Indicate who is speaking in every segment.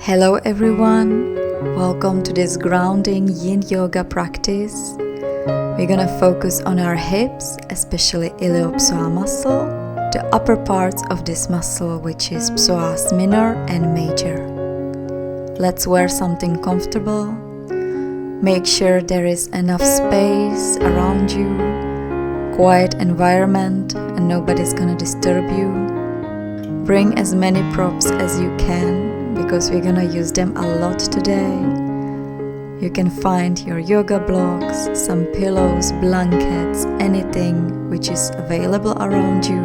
Speaker 1: Hello everyone, welcome to this grounding Yin Yoga practice. We're gonna focus on our hips, especially Iliopsoas muscle, the upper parts of this muscle which is Psoas minor and major. Let's wear something comfortable. Make sure there is enough space around you, quiet environment and nobody's gonna disturb you. Bring as many props as you can because we're gonna use them a lot today. You can find your yoga blocks, some pillows, blankets, anything which is available around you.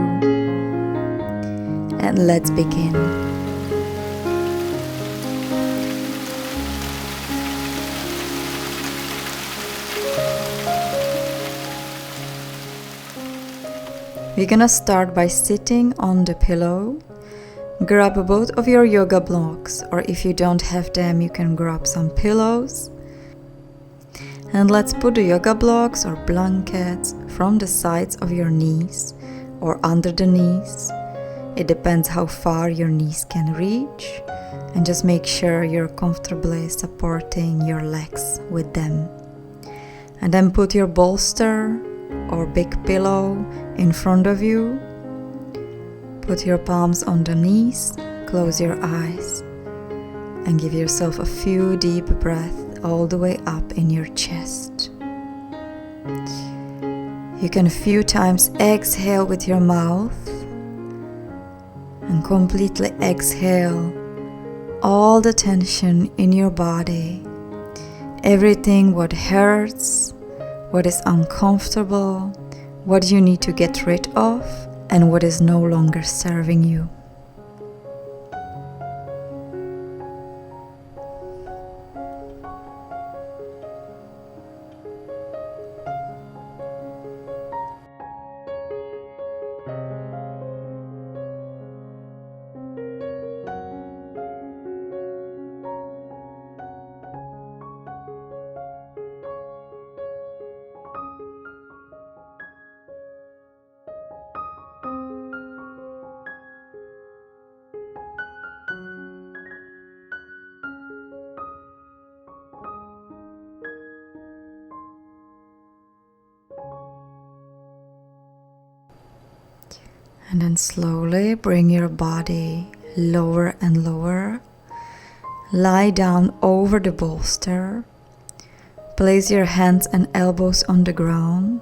Speaker 1: And let's begin. We're gonna start by sitting on the pillow. Grab both of your yoga blocks, or if you don't have them, you can grab some pillows. And let's put the yoga blocks or blankets from the sides of your knees or under the knees. It depends how far your knees can reach. And just make sure you're comfortably supporting your legs with them. And then put your bolster or big pillow in front of you. Put your palms on the knees, close your eyes, and give yourself a few deep breaths all the way up in your chest. You can a few times exhale with your mouth and completely exhale all the tension in your body, everything what hurts, what is uncomfortable, what you need to get rid of, and what is no longer serving you. And then slowly bring your body lower and lower. Lie down over the bolster. Place your hands and elbows on the ground.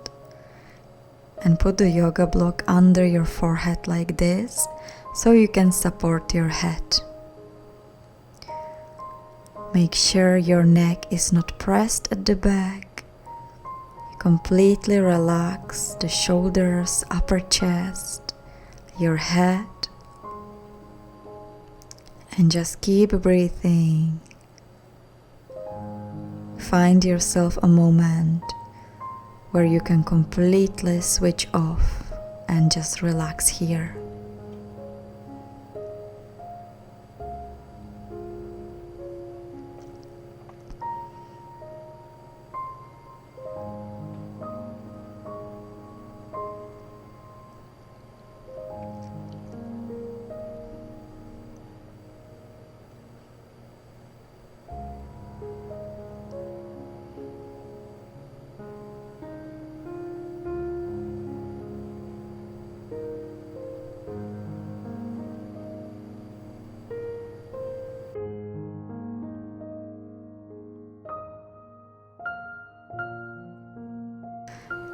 Speaker 1: And put the yoga block under your forehead like this, so you can support your head. Make sure your neck is not pressed at the back. Completely relax the shoulders, upper chest, your head, and just keep breathing. Find yourself a moment where you can completely switch off and just relax here.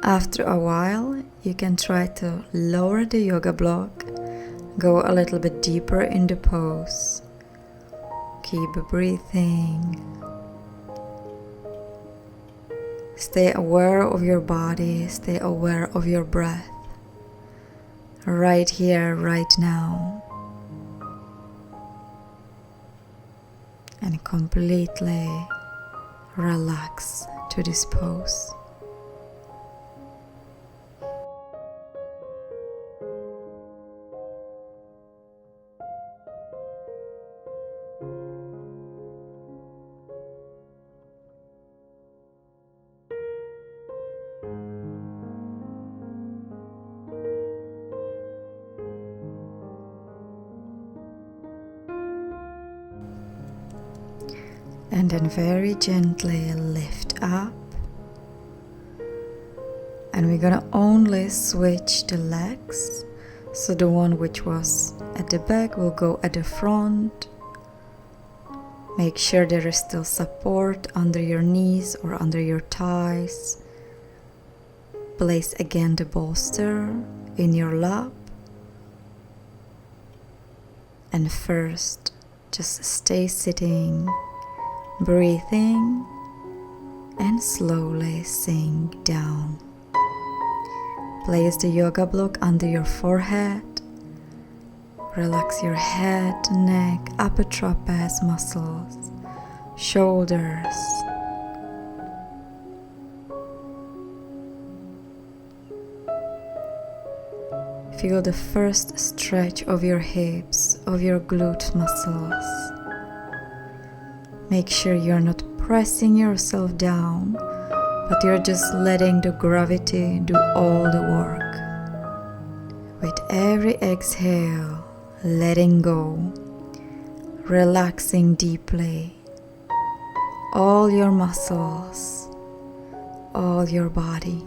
Speaker 1: After a while, you can try to lower the yoga block, go a little bit deeper in the pose. Keep breathing. Stay aware of your body, stay aware of your breath. Right here, right now. And completely relax to this pose. And then very gently lift up. And we're gonna only switch the legs. So the one which was at the back will go at the front. Make sure there is still support under your knees or under your thighs. Place again the bolster in your lap. And first, just stay sitting, breathing, and slowly sink down. Place the yoga block under your forehead. Relax your head, neck, upper trapeze muscles, shoulders. Feel the first stretch of your hips, of your glute muscles. Make sure you're not pressing yourself down, but you're just letting the gravity do all the work. With every exhale, letting go, relaxing deeply, all your muscles, all your body.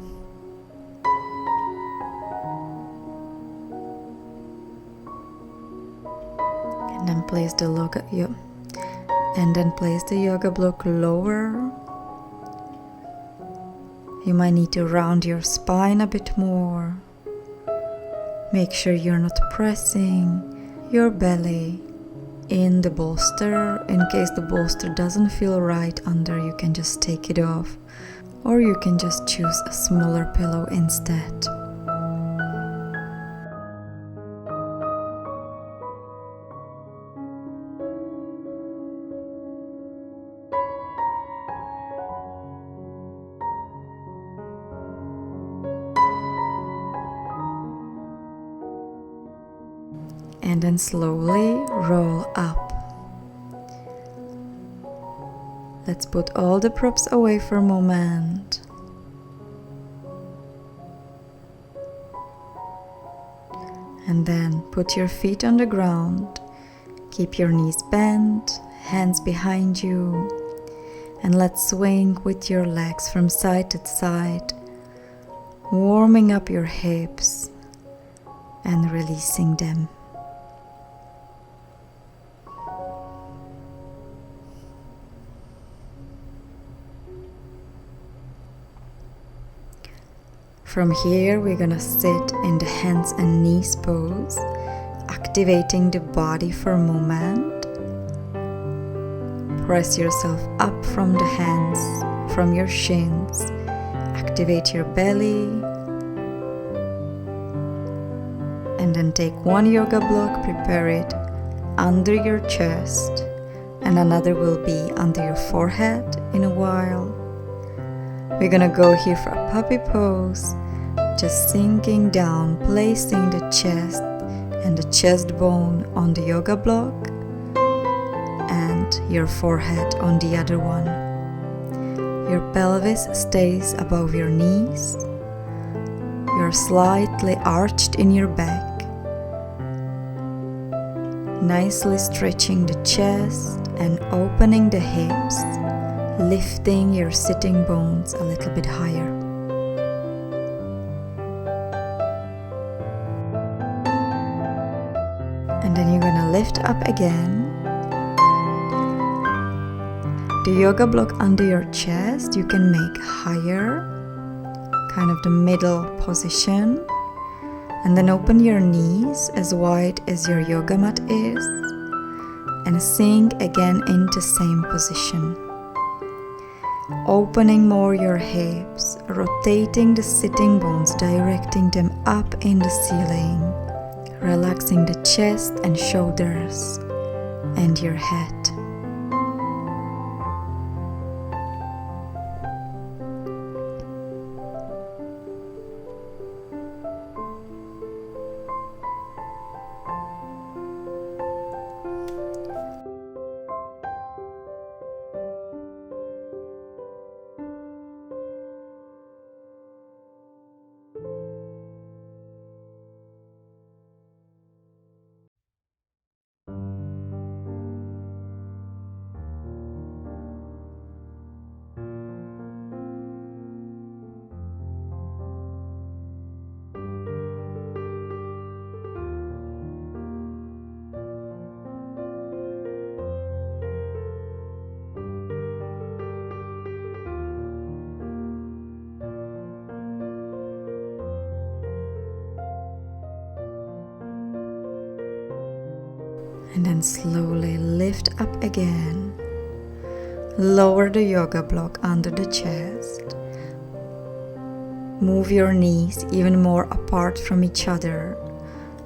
Speaker 1: And then place the yoga block lower. You might need to round your spine a bit more. Make sure you're not pressing your belly in the bolster. In case the bolster doesn't feel right under, you can just take it off, or you can just choose a smaller pillow instead. And then slowly roll up. Let's put all the props away for a moment. And then put your feet on the ground. Keep your knees bent, hands behind you. And let's swing with your legs from side to side, warming up your hips and releasing them. From here, we're gonna sit in the hands and knees pose, activating the body for a moment. Press yourself up from the hands, from your shins. Activate your belly. And then take one yoga block, prepare it under your chest, and another will be under your forehead in a while. We're gonna go here for a puppy pose. Just sinking down, placing the chest and the chest bone on the yoga block and your forehead on the other one. Your pelvis stays above your knees. You're slightly arched in your back, nicely stretching the chest and opening the hips, lifting your sitting bones a little bit higher. And then you're gonna lift up again. The yoga block under your chest you can make higher, kind of the middle position. And then open your knees as wide as your yoga mat is and sink again into same position. Opening more your hips, rotating the sitting bones, directing them up in the ceiling. Relaxing the chest and shoulders and your head. And then slowly lift up again. Lower the yoga block under the chest. Move your knees even more apart from each other,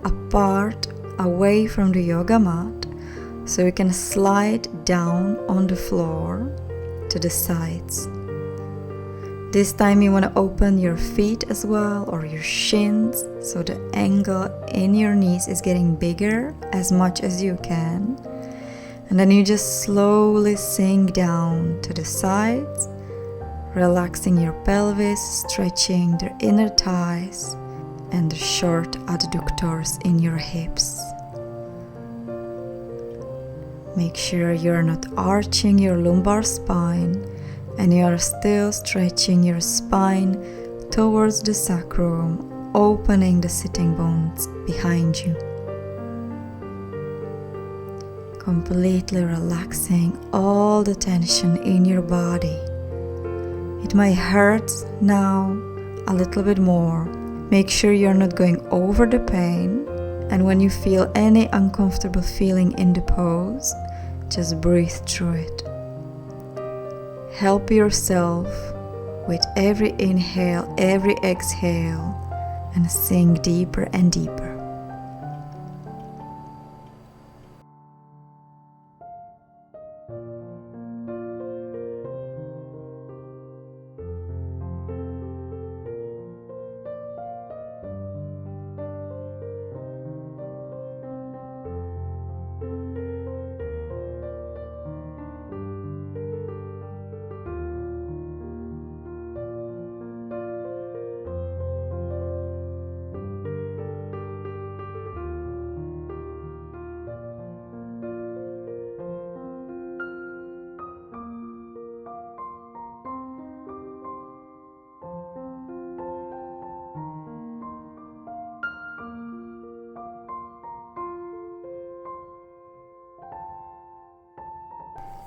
Speaker 1: apart, away from the yoga mat, so you can slide down on the floor to the sides. This time you want to open your feet as well, or your shins, so the angle in your knees is getting bigger as much as you can. And then you just slowly sink down to the sides, relaxing your pelvis, stretching the inner thighs and the short adductors in your hips. Make sure you're not arching your lumbar spine and you are still stretching your spine towards the sacrum, opening the sitting bones behind you. Completely relaxing all the tension in your body. It might hurt now a little bit more. Make sure you're not going over the pain, and when you feel any uncomfortable feeling in the pose, just breathe through it. Help yourself with every inhale, every exhale, and sink deeper and deeper.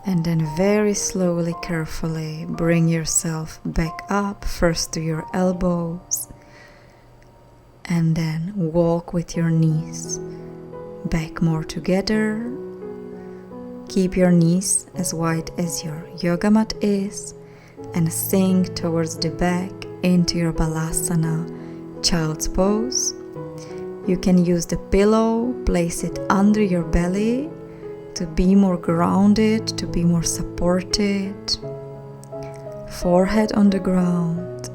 Speaker 1: And then very slowly, carefully bring yourself back up, first to your elbows, and then walk with your knees back more together. Keep your knees as wide as your yoga mat is and sink towards the back into your balasana, child's pose. You can use the pillow, place it under your belly to be more grounded, to be more supported. Forehead on the ground.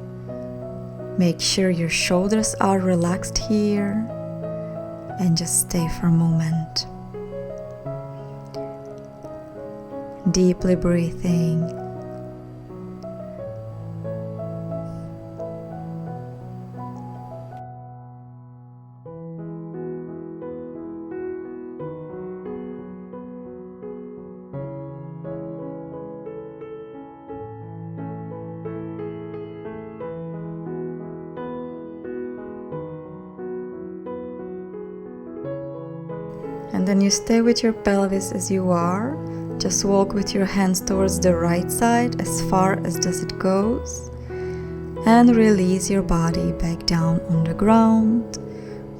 Speaker 1: Make sure your shoulders are relaxed here and just stay for a moment. Deeply breathing. And then you stay with your pelvis as you are. Just walk with your hands towards the right side as far as it goes. And release your body back down on the ground.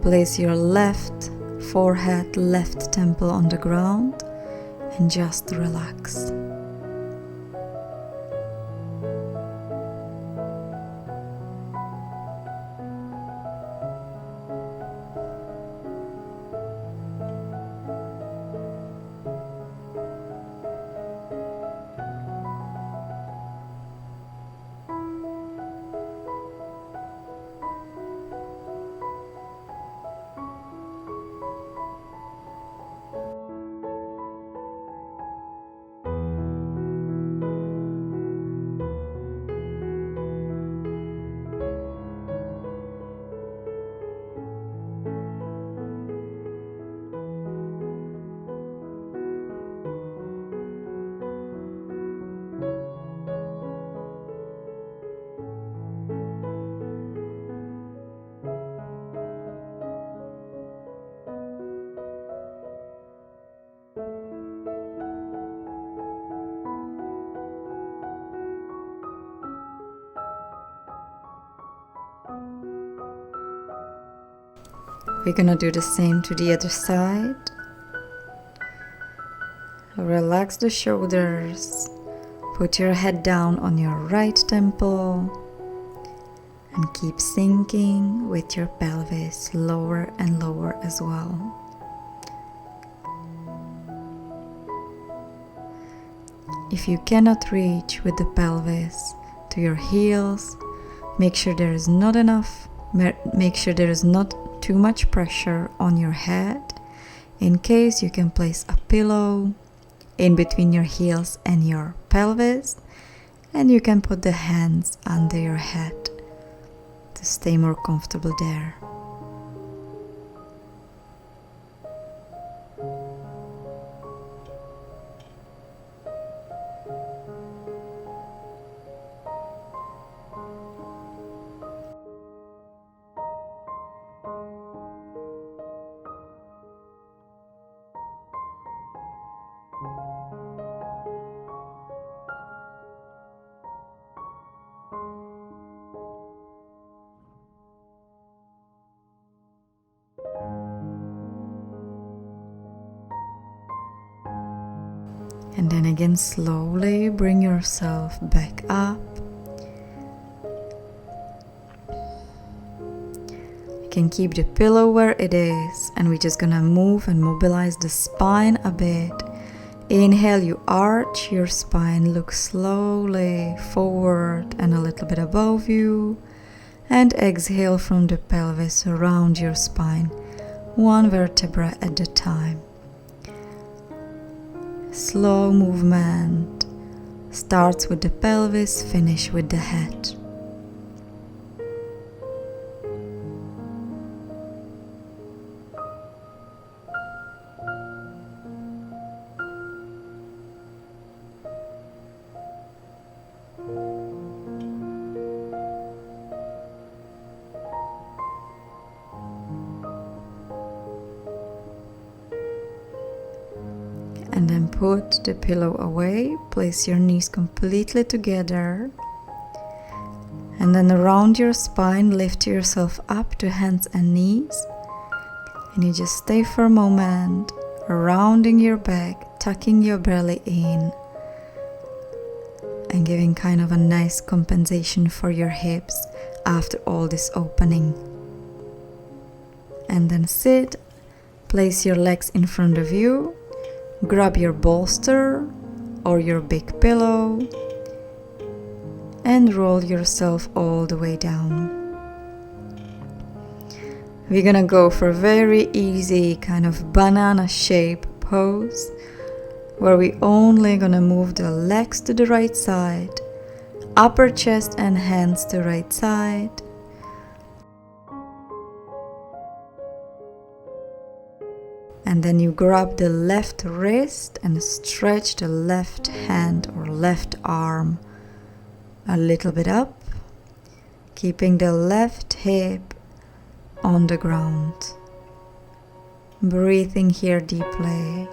Speaker 1: Place your left forehead, left temple on the ground and just relax. We're gonna do the same to the other side. Relax the shoulders. Put your head down on your right temple and keep sinking with your pelvis lower and lower as well. If you cannot reach with the pelvis to your heels, make sure there is not too much pressure on your head. In case, you can place a pillow in between your heels and your pelvis, and you can put the hands under your head to stay more comfortable there. And then again, slowly bring yourself back up. You can keep the pillow where it is, and we're just gonna move and mobilize the spine a bit. Inhale, you arch your spine, look slowly forward and a little bit above you. And exhale from the pelvis around your spine, one vertebra at a time. Slow movement starts with the pelvis, finish with the head. And then put the pillow away, place your knees completely together, and then around your spine lift yourself up to hands and knees, and you just stay for a moment, rounding your back, tucking your belly in, and giving kind of a nice compensation for your hips after all this opening. And then sit, place your legs in front of you. Grab your bolster or your big pillow and roll yourself all the way down. We're gonna go for a very easy kind of banana shape pose where we only gonna move the legs to the right side, upper chest and hands to right side. And then you grab the left wrist and stretch the left hand or left arm a little bit up, keeping the left hip on the ground. Breathing here deeply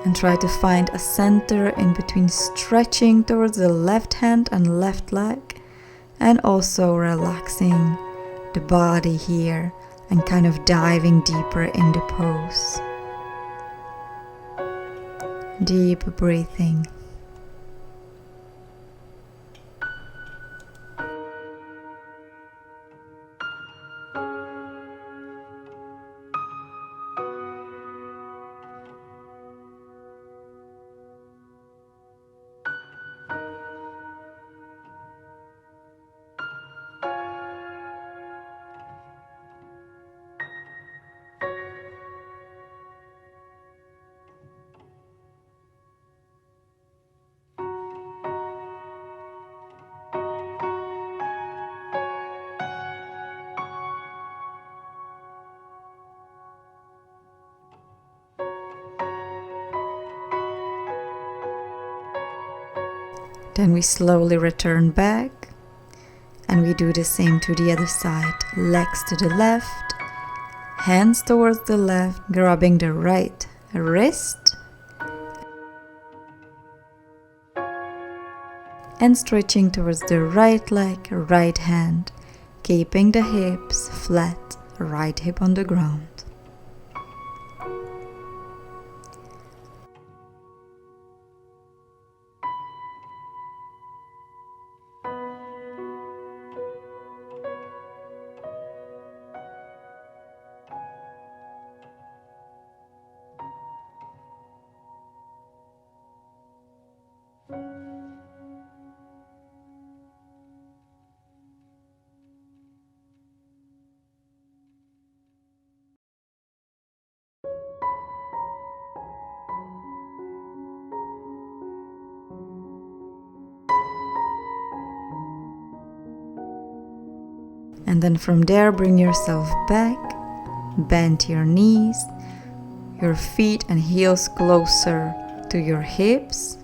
Speaker 1: and try to find a center in between, stretching towards the left hand and left leg, and also relaxing the body here and kind of diving deeper in the pose. Deep breathing. Then we slowly return back and we do the same to the other side. Legs to the left, hands towards the left, grabbing the right wrist and stretching towards the right leg, right hand, keeping the hips flat, right hip on the ground. And then from there, bring yourself back, bend your knees, your feet and heels closer to your hips.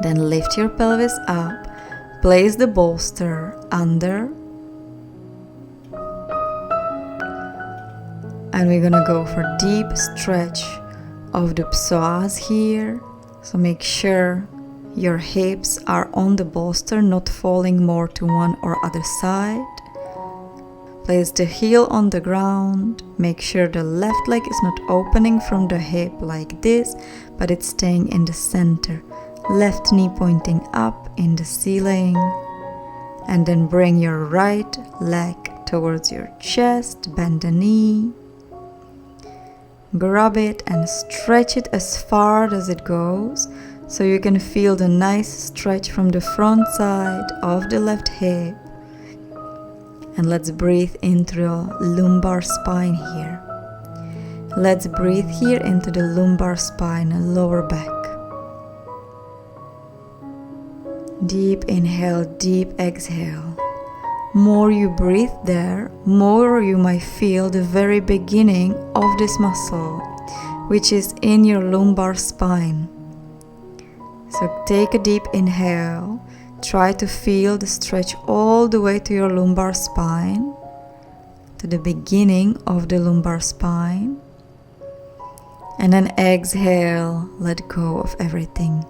Speaker 1: Then lift your pelvis up, place the bolster under, and we're gonna go for deep stretch of the psoas here. So make sure your hips are on the bolster, not falling more to one or other side. Place the heel on the ground. Make sure the left leg is not opening from the hip like this, but it's staying in the center. Left knee pointing up in the ceiling. And then bring your right leg towards your chest, bend the knee. Grab it and stretch it as far as it goes, so you can feel the nice stretch from the front side of the left hip. And let's breathe into the lumbar spine here. Let's breathe here into the lumbar spine, lower back. Deep inhale, deep exhale. More you breathe there, more you might feel the very beginning of this muscle, which is in your lumbar spine. So take a deep inhale. Try to feel the stretch all the way to your lumbar spine, to the beginning of the lumbar spine. And then exhale, let go of everything.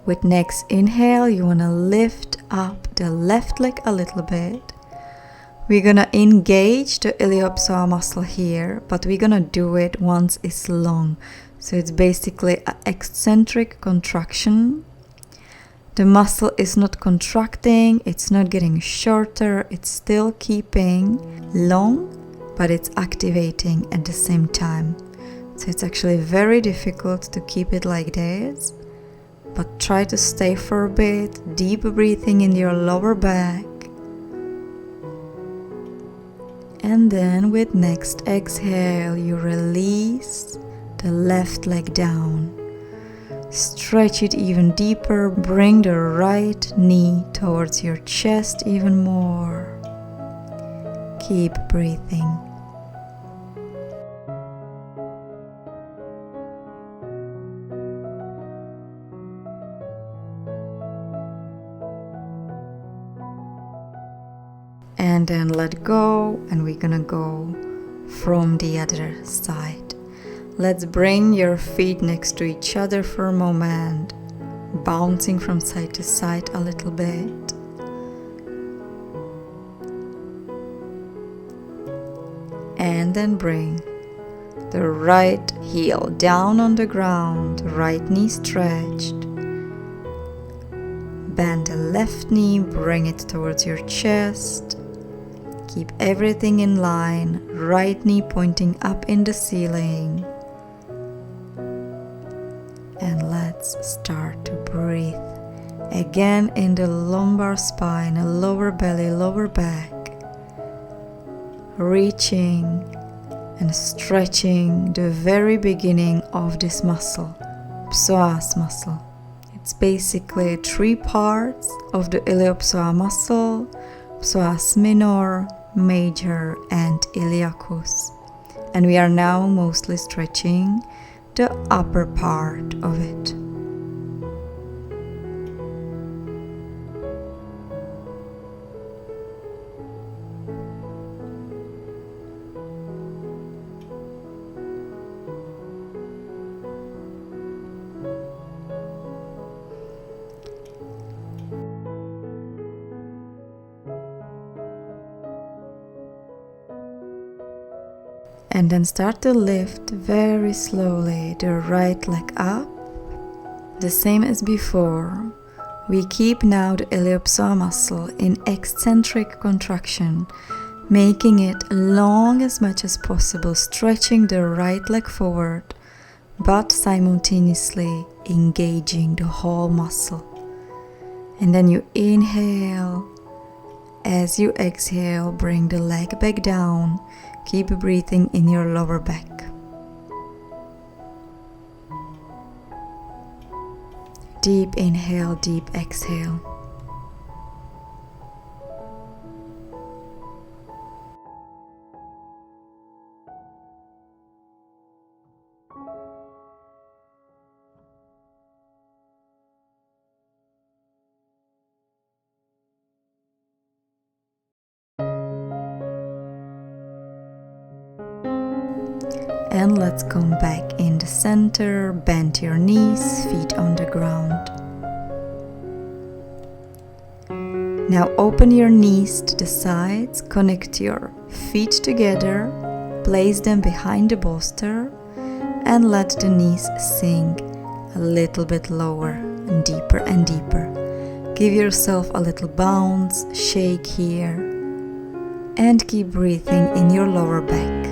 Speaker 1: With next inhale, you want to lift up the left leg a little bit. We're going to engage the Iliopsoas muscle here, but we're going to do it once it's long. So it's basically an eccentric contraction. The muscle is not contracting, it's not getting shorter, it's still keeping long, but it's activating at the same time. So it's actually very difficult to keep it like this. But try to stay for a bit, deep breathing in your lower back. And then with next exhale, you release the left leg down. Stretch it even deeper, bring the right knee towards your chest even more. Keep breathing. And then let go, and we're gonna go from the other side. Let's bring your feet next to each other for a moment, bouncing from side to side a little bit. And then bring the right heel down on the ground, right knee stretched. Bend the left knee, bring it towards your chest. Keep everything in line, right knee pointing up in the ceiling. And let's start to breathe. Again in the lumbar spine, lower belly, lower back. Reaching and stretching the very beginning of this muscle, psoas muscle. It's basically 3 parts of the Iliopsoas muscle, psoas minor, major and iliacus. And we are now mostly stretching the upper part of it. And then start to lift very slowly the right leg up. The same as before. We keep now the iliopsoas muscle in eccentric contraction, making it long as much as possible, stretching the right leg forward, but simultaneously engaging the whole muscle. And then you inhale, as you exhale, bring the leg back down. Keep breathing in your lower back. Deep inhale, deep exhale. And let's come back in the center, bend your knees, feet on the ground. Now open your knees to the sides, connect your feet together, place them behind the bolster, and let the knees sink a little bit lower and deeper and deeper. Give yourself a little bounce, shake here, and keep breathing in your lower back.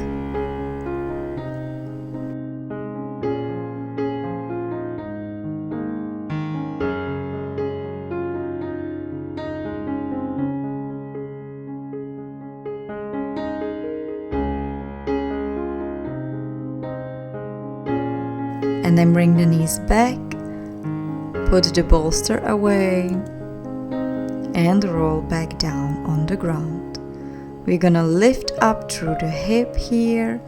Speaker 1: And then bring the knees back, put the bolster away, and roll back down on the ground. We're gonna lift up through the hip here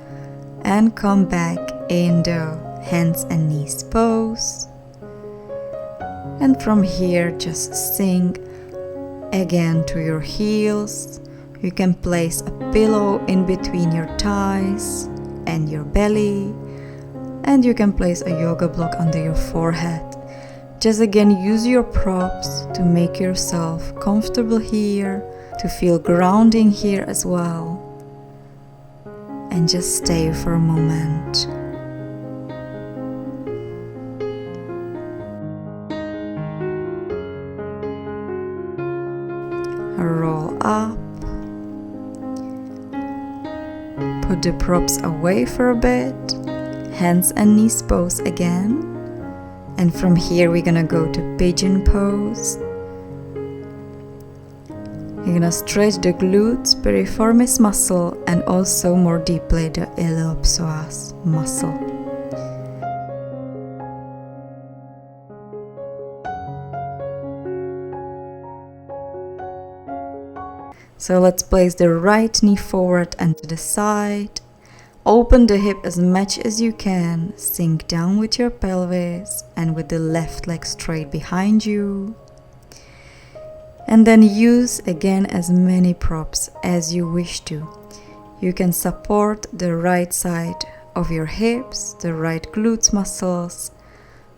Speaker 1: and come back in the hands and knees pose. And from here, just sink again to your heels. You can place a pillow in between your thighs and your belly. And you can place a yoga block under your forehead. Just again use your props to make yourself comfortable here, to feel grounding here as well. And just stay for a moment. Roll up. Put the props away for a bit. Hands and knees pose again. And from here we're gonna go to pigeon pose. You're gonna stretch the glutes, piriformis muscle, and also more deeply the Iliopsoas muscle. So let's place the right knee forward and to the side. Open the hip as much as you can, sink down with your pelvis and with the left leg straight behind you. And then use again as many props as you wish to. You can support the right side of your hips, the right glutes muscles,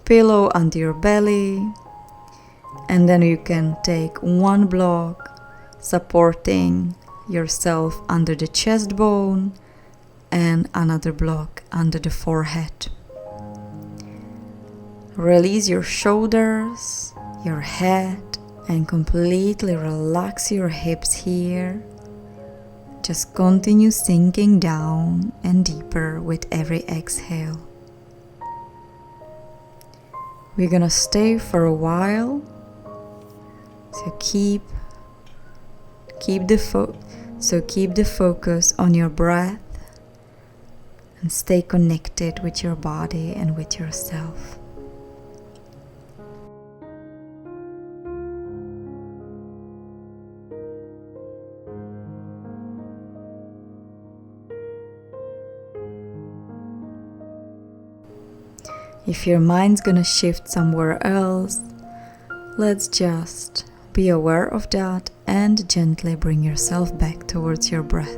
Speaker 1: pillow under your belly, and then you can take one block supporting yourself under the chest bone, and another block under the forehead. Release your shoulders, your head, and completely relax your hips here. Just continue sinking down and deeper with every exhale. We're gonna stay for a while, so keep the focus on your breath. And stay connected with your body and with yourself. If your mind's gonna shift somewhere else, let's just be aware of that and gently bring yourself back towards your breath.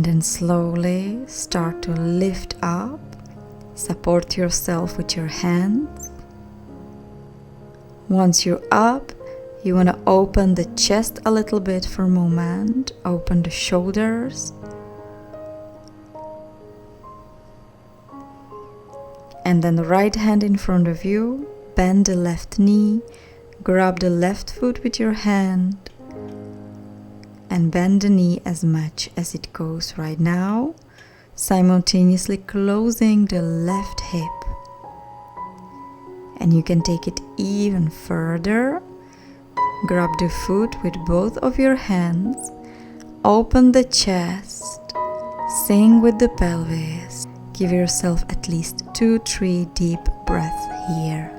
Speaker 1: then slowly start to lift up. Support yourself with your hands. Once you're up, you want to open the chest a little bit for a moment. Open the shoulders. And then the right hand in front of you. Bend the left knee. Grab the left foot with your hand. And bend the knee as much as it goes right now, simultaneously closing the left hip. And you can take it even further. Grab the foot with both of your hands, open the chest, sink with the pelvis. Give yourself at least 2-3 deep breaths here.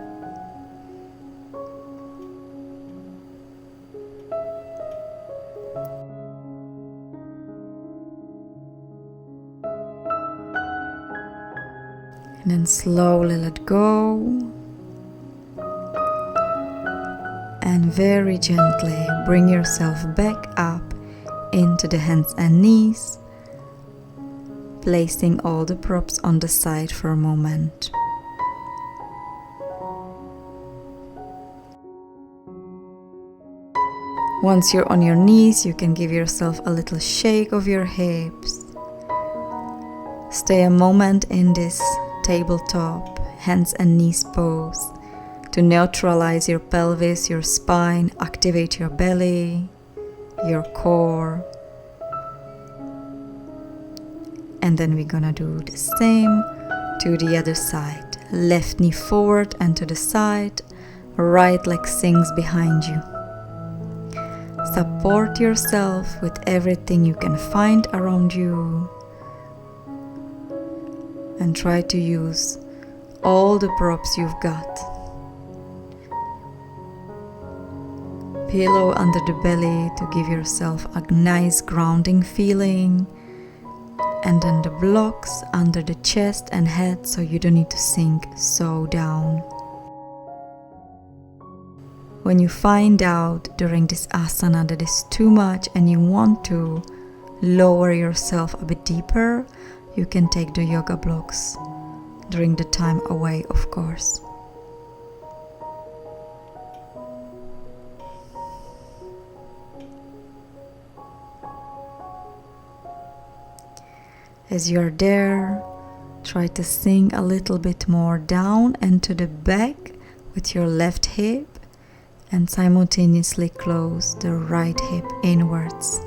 Speaker 1: And then slowly let go. And very gently bring yourself back up into the hands and knees, placing all the props on the side for a moment. Once you're on your knees, you can give yourself a little shake of your hips. Stay a moment in this tabletop, hands and knees pose to neutralize your pelvis, your spine, activate your belly, your core. And then we're gonna do the same to the other side. Left knee forward and to the side, right leg sinks behind you. Support yourself with everything you can find around you. And try to use all the props you've got. Pillow under the belly to give yourself a nice grounding feeling. And then the blocks under the chest and head so you don't need to sink so down. When you find out during this asana that is too much and you want to lower yourself a bit deeper, you can take the yoga blocks during the time away, of course. As you're there, try to sink a little bit more down and to the back with your left hip and simultaneously close the right hip inwards.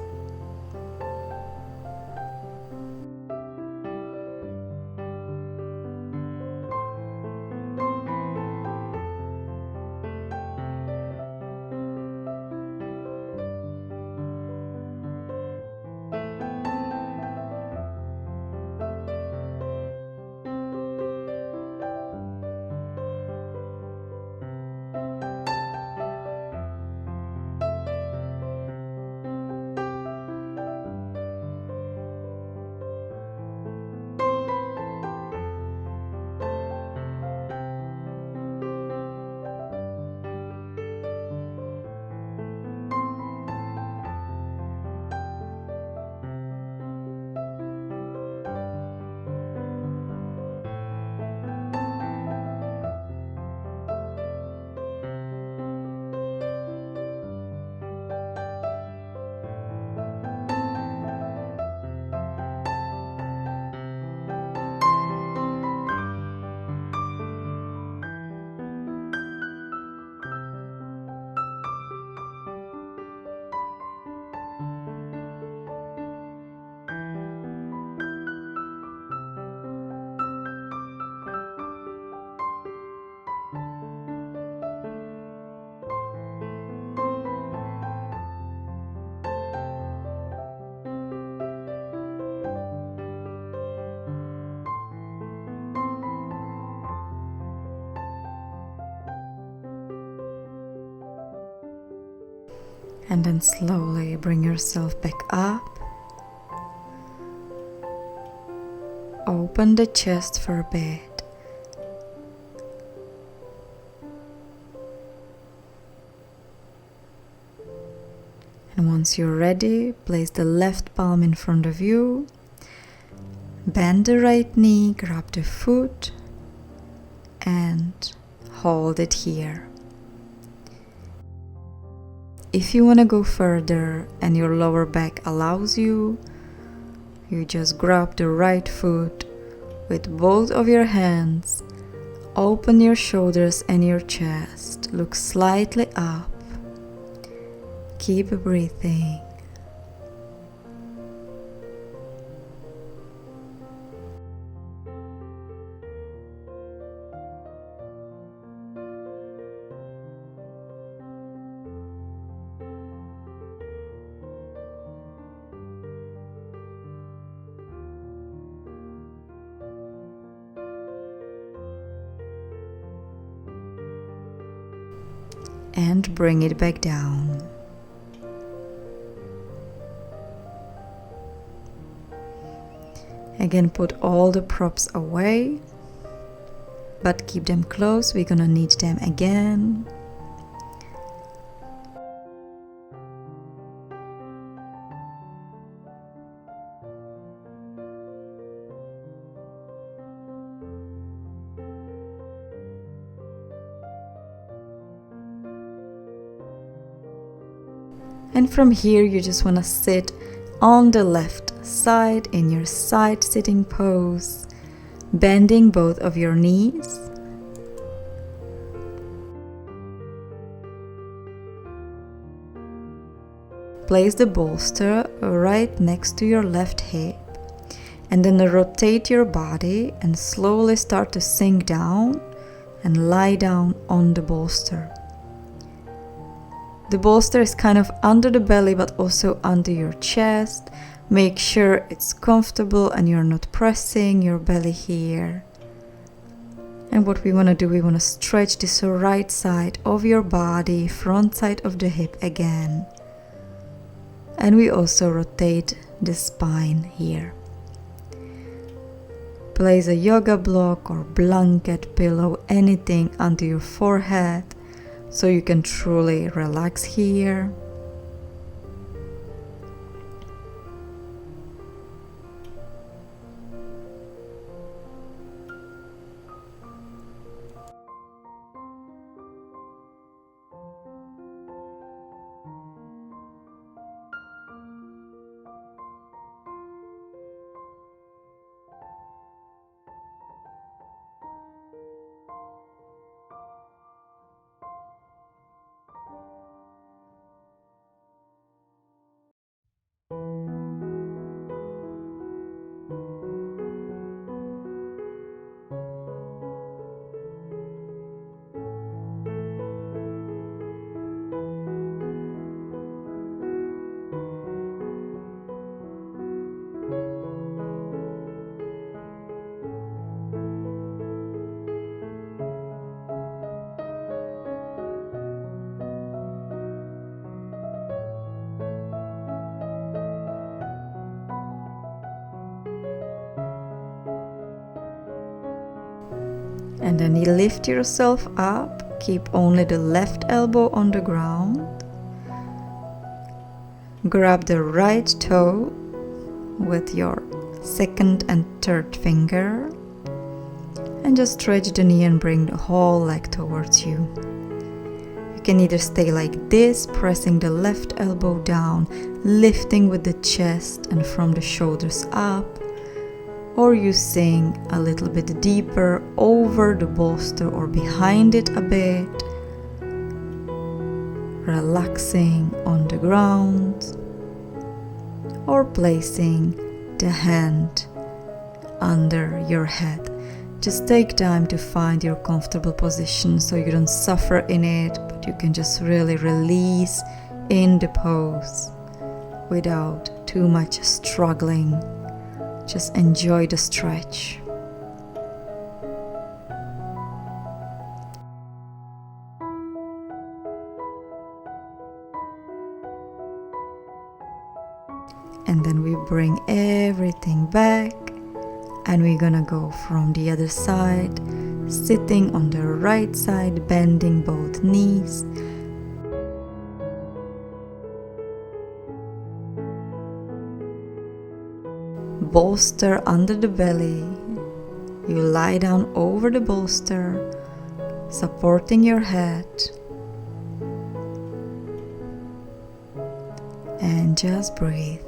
Speaker 1: And then slowly bring yourself back up. Open the chest for a bit. And once you're ready, place the left palm in front of you Bend the right knee, grab the foot and hold it here. If you want to go further and your lower back allows you, you just grab the right foot with both of your hands, open your shoulders and your chest, look slightly up, keep breathing. And bring it back down. Again, put all the props away, but keep them close, we're gonna need them again. And from here you just want to sit on the left side in your side sitting pose, bending both of your knees. Place the bolster right next to your left hip and then rotate your body and slowly start to sink down and lie down on the bolster. The bolster is kind of under the belly but also under your chest. Make sure it's comfortable and you're not pressing your belly here. And what we want to do, we want to stretch this right side of your body, front side of the hip again. And we also rotate the spine here. Place a yoga block or blanket, pillow, anything under your forehead, so you can truly relax here. And then you lift yourself up, keep only the left elbow on the ground. Grab the right toe with your second and third finger and just stretch the knee and bring the whole leg towards you. You can either stay like this, pressing the left elbow down, lifting with the chest and from the shoulders up, or you sink a little bit deeper over the bolster or behind it a bit, relaxing on the ground, or placing the hand under your head. Just take time to find your comfortable position so you don't suffer in it, but you can just really release in the pose without too much struggling. Just enjoy the stretch. And then we bring everything back and we're gonna go from the other side, sitting on the right side, bending both knees. bolster under the belly. You lie down over the bolster, supporting your head. And just breathe.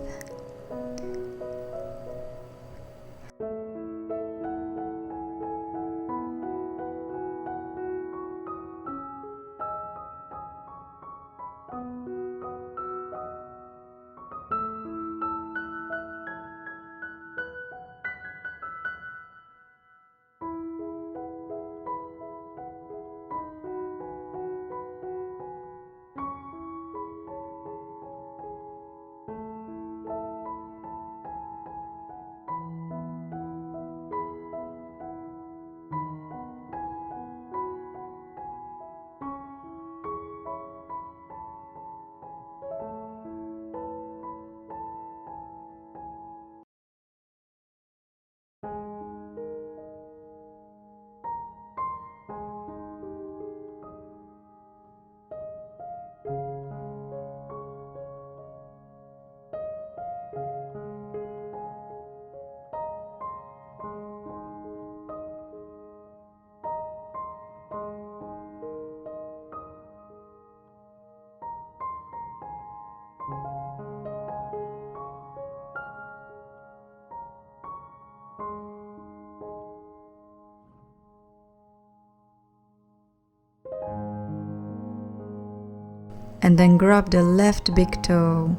Speaker 1: And then grab the left big toe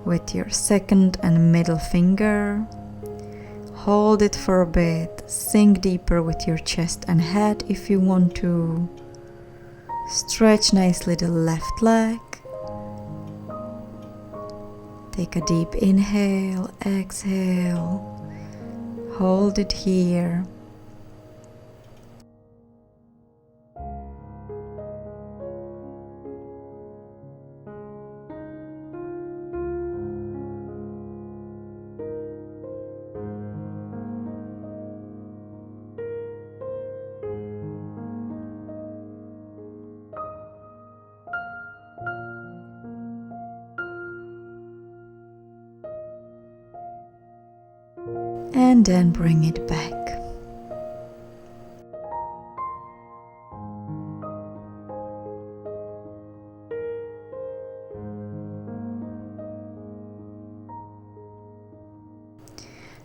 Speaker 1: with your second and middle finger. Hold it for a bit, sink deeper with your chest and head if you want to. Stretch nicely the left leg. Take a deep inhale, exhale. Hold it here. And then bring it back.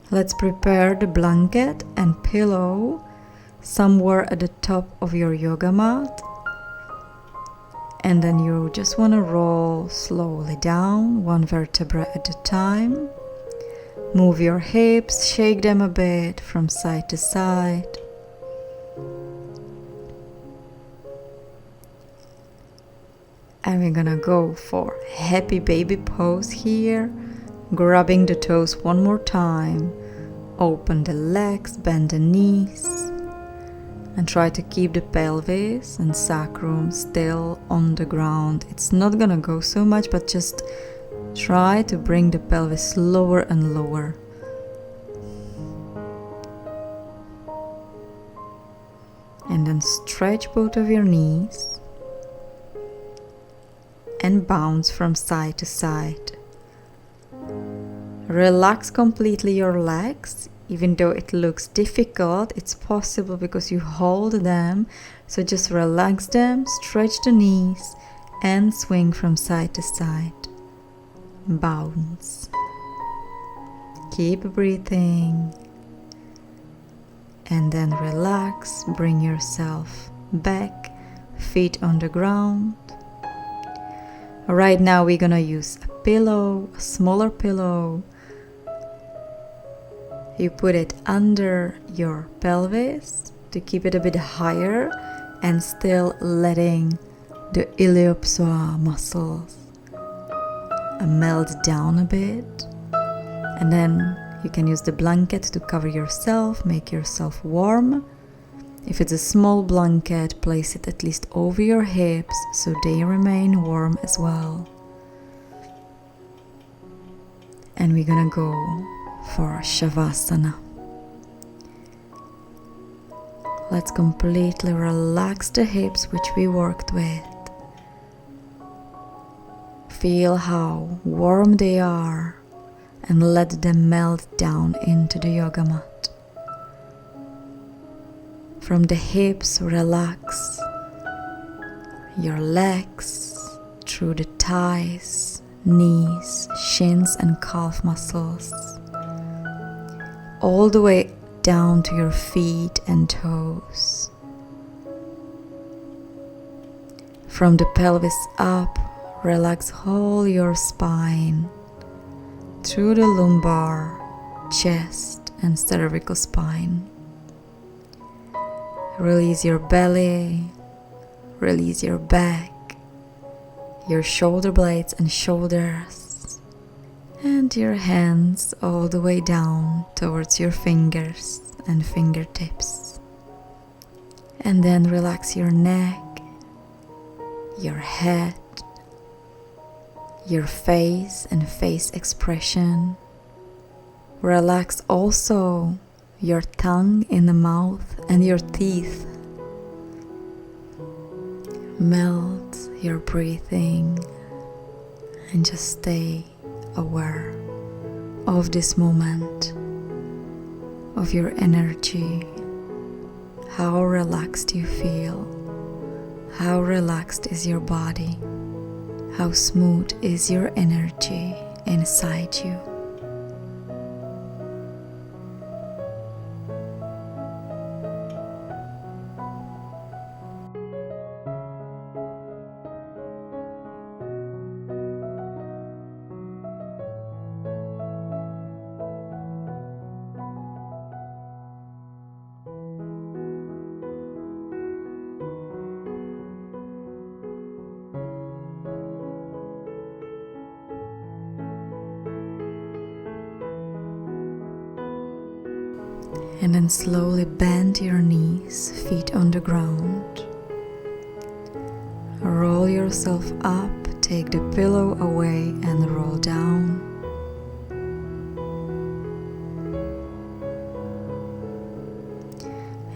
Speaker 1: Let's prepare the blanket and pillow somewhere at the top of your yoga mat. And then you just want to roll slowly down, one vertebra at a time. Move your hips, shake them a bit from side to side. And we're gonna go for happy baby pose here. Grabbing the toes one more time. Open the legs, bend the knees. And try to keep the pelvis and sacrum still on the ground. It's not gonna go so much, but just try to bring the pelvis lower and lower. And then stretch both of your knees and bounce from side to side. Relax completely your legs. Even though it looks difficult, it's possible because you hold them. So just relax them, stretch the knees and swing from side to side. Bounce. Keep breathing. And then relax, bring yourself back, feet on the ground. Right now we're gonna use a pillow, a smaller pillow. You put it under your pelvis to keep it a bit higher and still letting the Iliopsoas muscles melt down a bit. And then you can use the blanket to cover yourself, make yourself warm. If it's a small blanket, place it at least over your hips so they remain warm as well. And we're gonna go for Shavasana. Let's completely relax the hips which we worked with. Feel how warm they are, and let them melt down into the yoga mat. From the hips, relax your legs through the thighs, knees, shins and calf muscles, all the way down to your feet and toes. From the pelvis up, relax all your spine through the lumbar, chest and cervical spine. Release your belly, release your back, your shoulder blades and shoulders, and your hands all the way down towards your fingers and fingertips. And then relax your neck, your head, your face and face expression. Relax also your tongue in the mouth and your teeth. Melt your breathing and just stay aware of this moment, of your energy. How relaxed you feel, how relaxed is your body, how smooth is your energy inside you. And then slowly bend your knees, feet on the ground. Roll yourself up, take the pillow away and roll down.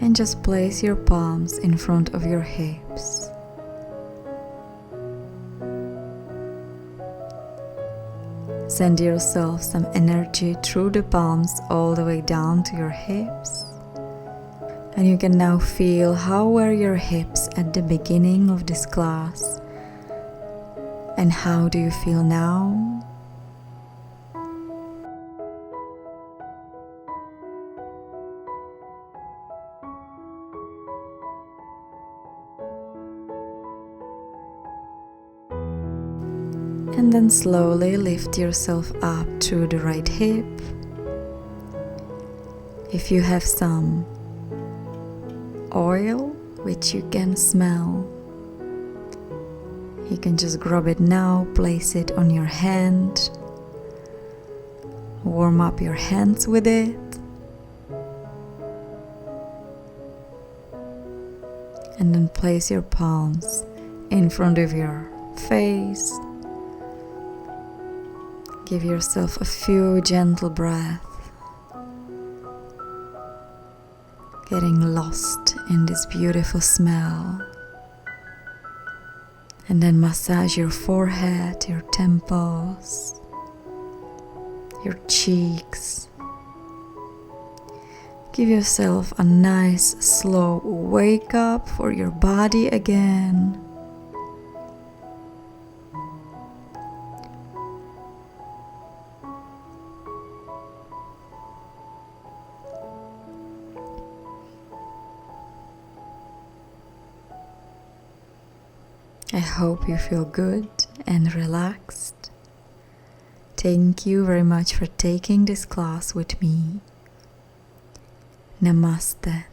Speaker 1: And just place your palms in front of your hips. Send yourself some energy through the palms all the way down to your hips. And you can now feel how were your hips at the beginning of this class. And how do you feel now? And then slowly lift yourself up through the right hip. If you have some oil which you can smell, you can just grab it now, place it on your hand, warm up your hands with it, and then place your palms in front of your face. Give yourself a few gentle breaths, getting lost in this beautiful smell. And then massage your forehead, your temples, your cheeks. Give yourself a nice slow wake up for your body again. I hope you feel good and relaxed. Thank you very much for taking this class with me. Namaste.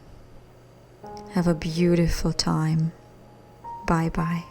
Speaker 1: Have a beautiful time. Bye bye.